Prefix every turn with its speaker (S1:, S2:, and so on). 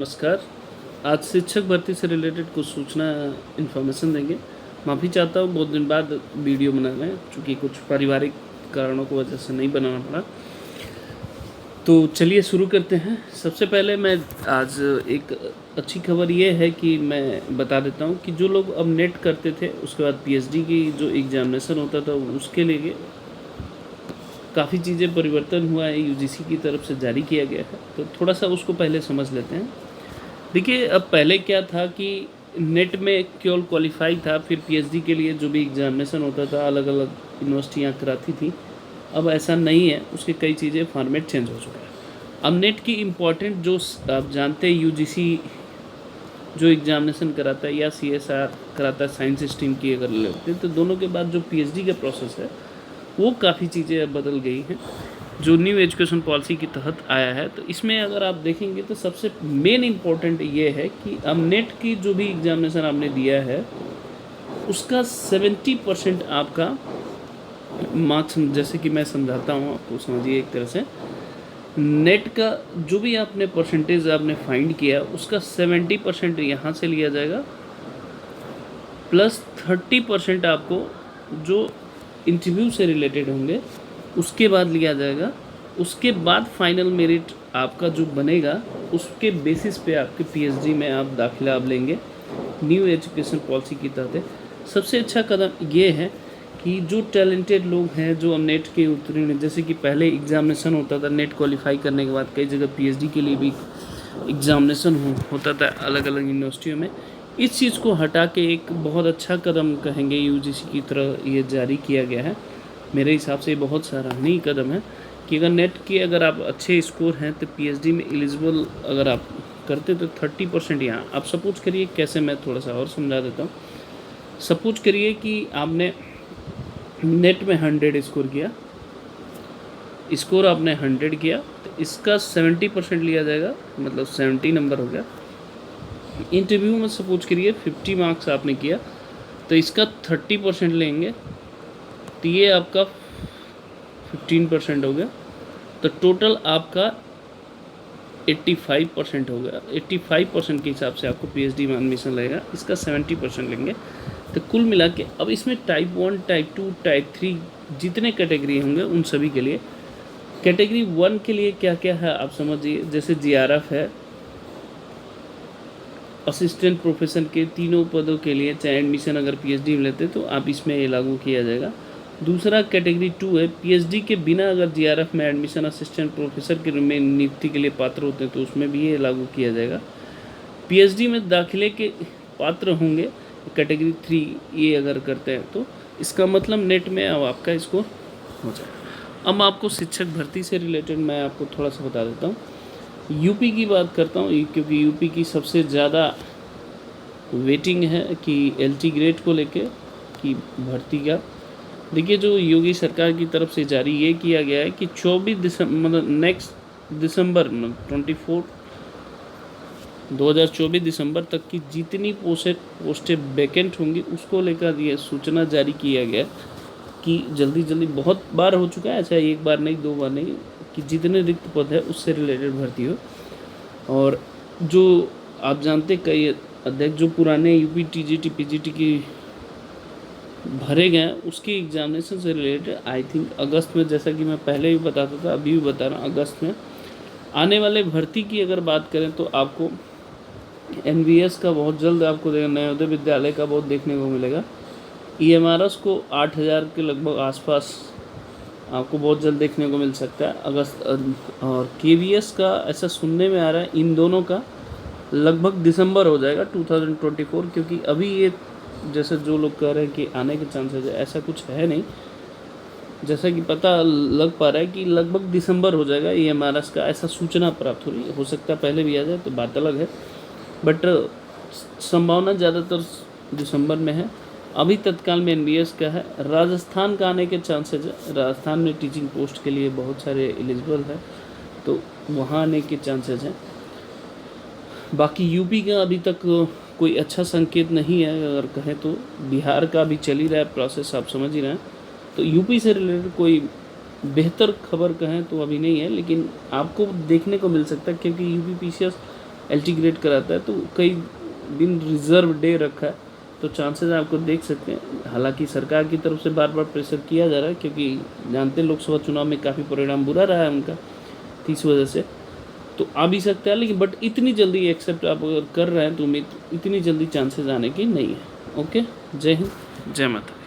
S1: नमस्कार। आज शिक्षक भर्ती से रिलेटेड कुछ सूचना इन्फॉर्मेशन देंगे। माफ़ी चाहता हूँ बहुत दिन बाद वीडियो बना रहे हैं, चूँकि कुछ पारिवारिक कारणों की वजह से नहीं बनाना पड़ा। तो चलिए शुरू करते हैं। सबसे पहले मैं आज एक अच्छी खबर ये है कि मैं बता देता हूँ कि जो लोग अब नेट करते थे उसके बाद पीएचडी की जो एग्ज़ामिनेशन होता था उसके लिए काफ़ी चीज़ें परिवर्तन हुआ है, यूजीसी की तरफ से जारी किया गया है। तो थोड़ा सा उसको पहले समझ लेते हैं। देखिए, अब पहले क्या था कि नेट में केवल क्वालिफाई था, फिर पीएचडी के लिए जो भी एग्ज़ामिनेशन होता था अलग अलग यूनिवर्सिटियाँ कराती थी। अब ऐसा नहीं है, उसकी कई चीज़ें फॉर्मेट चेंज हो चुका है। अब नेट की इम्पॉर्टेंट जो आप जानते हैं, यूजीसी जो एग्ज़ामिनेशन कराता है या सीएसआर कराता है साइंस स्ट्रीम की अगर लेते हैं, तो दोनों के बाद जो पीएचडी का प्रोसेस है वो काफ़ी चीज़ें अब बदल गई हैं जो न्यू एजुकेशन पॉलिसी के तहत आया है। तो इसमें अगर आप देखेंगे तो सबसे मेन इम्पॉर्टेंट ये है कि अब नेट की जो भी एग्ज़ामिनेशन आपने दिया है उसका 70% आपका मार्क्स, जैसे कि मैं समझाता हूँ आपको, समझिए एक तरह से नेट का जो भी आपने परसेंटेज आपने फाइंड किया उसका 70% यहाँ से लिया जाएगा, प्लस 30% आपको जो इंटरव्यू से रिलेटेड होंगे उसके बाद लिया जाएगा। उसके बाद फाइनल मेरिट आपका जो बनेगा उसके बेसिस पे आपके पीएचडी में आप दाखिला आप लेंगे न्यू एजुकेशन पॉलिसी की तहत। सबसे अच्छा कदम ये है कि जो टैलेंटेड लोग हैं जो अब नेट के उत्तीर्ण, जैसे कि पहले एग्ज़ामिनेशन होता था नेट क्वालिफाई करने के बाद कई जगह पीएचडी के लिए भी एग्ज़ामिनेशन होता था अलग अलग यूनिवर्सिटियों में, इस चीज़ को हटा के एक बहुत अच्छा कदम कहेंगे यूजीसी की तरह ये जारी किया गया है। मेरे हिसाब से ये बहुत सराहनीय कदम है कि अगर नेट के अगर आप अच्छे स्कोर हैं तो पीएचडी में एलिजिबल अगर आप करते तो 30% यहाँ आप सपोज करिए। कैसे, मैं थोड़ा सा और समझा देता हूँ। सपोज करिए कि आपने नेट में 100 स्कोर किया, स्कोर आपने 100 किया तो इसका 70% लिया जाएगा, मतलब 70 नंबर हो गया। इंटरव्यू में सपोज करिए 50 मार्क्स आपने किया तो इसका 30% लेंगे, तो ये आपका 15% हो गया। तो टोटल आपका 85% हो गया। 85% के हिसाब से आपको पीएचडी में एडमिशन लगेगा, इसका 70% लेंगे। तो कुल मिला के अब इसमें टाइप 1, टाइप 2, टाइप 3 जितने कैटेगरी होंगे उन सभी के लिए, कैटेगरी 1 के लिए क्या क्या है आप समझिए। जैसे जीआरएफ है, असिस्टेंट प्रोफेसर के तीनों पदों के लिए चाहे एडमिशन अगर पीएचडी में लेते तो आप इसमें ये लागू किया जाएगा। दूसरा कैटेगरी 2 है, पीएचडी के बिना अगर जीआरएफ में एडमिशन असिस्टेंट प्रोफेसर के रूप में नियुक्ति के लिए पात्र होते हैं तो उसमें भी ये लागू किया जाएगा। पीएचडी में दाखिले के पात्र होंगे कैटेगरी 3 ये अगर करते हैं तो इसका मतलब नेट में अब आपका स्कोर हो जाएगा। अब आपको शिक्षक भर्ती से रिलेटेड मैं आपको थोड़ा सा बता देता हूँ। यूपी की बात करता हूँ क्योंकि यूपी की सबसे ज़्यादा वेटिंग है कि एलटी ग्रेड को लेके कि भर्ती का। देखिए, जो योगी सरकार की तरफ से जारी ये किया गया है कि 24 दिसंबर मतलब नेक्स्ट दिसंबर 2024 दिसंबर तक की जितनी पोस्टें वैकेंट होंगी उसको लेकर ये सूचना जारी किया गया कि जल्दी जल्दी, बहुत बार हो चुका है ऐसा, एक बार नहीं दो बार नहीं, कि जितने रिक्त पद है उससे रिलेटेड भर्ती हो। और जो आप जानते कई अध्यक्ष जो पुराने यूपी टीजीटी पीजीटी की भरे गए उसकी एग्जामिनेशन से रिलेटेड आई थिंक अगस्त में, जैसा कि मैं पहले भी बताता था अभी भी बता रहा हूँ, अगस्त में आने वाले भर्ती की अगर बात करें तो आपको एनवीएस का बहुत जल्द आपको नवोदय विद्यालय का बहुत देखने को मिलेगा। ईएमआरएस को 8000 के लगभग आसपास आपको बहुत जल्द देखने को मिल सकता है अगस्त। और केवीएस का ऐसा सुनने में आ रहा है इन दोनों का लगभग दिसंबर हो जाएगा 2024, क्योंकि अभी ये जैसे जो लोग कह रहे हैं कि आने के चांसेस है, ऐसा कुछ है नहीं। जैसा कि पता लग पा रहा है कि लगभग दिसंबर हो जाएगा ईएमआरएस का, ऐसा सूचना प्राप्त हो रही है। हो सकता है पहले भी आ जाए तो बात अलग है, बट संभावना ज़्यादातर दिसंबर में है। अभी तत्काल में एनवीएस का है। राजस्थान का आने के चांसेस है, राजस्थान में टीचिंग पोस्ट के लिए बहुत सारे एलिजिबल है तो वहाँ आने के चांसेस हैं। बाकी यूपी का अभी तक कोई अच्छा संकेत नहीं है, अगर कहें तो बिहार का भी चल ही रहा है प्रोसेस, आप समझ ही रहे हैं। तो यूपी से रिलेटेड कोई बेहतर खबर कहें तो अभी नहीं है, लेकिन आपको देखने को मिल सकता है क्योंकि यूपी पीसीएस LT ग्रेड कराता है तो कई दिन रिजर्व डे रखा है, तो चांसेस आपको देख सकते हैं। हालांकि सरकार की तरफ से बार बार प्रेशर किया जा रहा है, क्योंकि जानते हैं लोकसभा चुनाव में काफ़ी परिणाम बुरा रहा है उनका, तो इस वजह से तो आ भी सकता है। लेकिन बट इतनी जल्दी एक्सेप्ट आप अगर कर रहे हैं तो उम्मीद इतनी जल्दी चांसेस आने की नहीं है। ओके, जय हिंद, जय माता।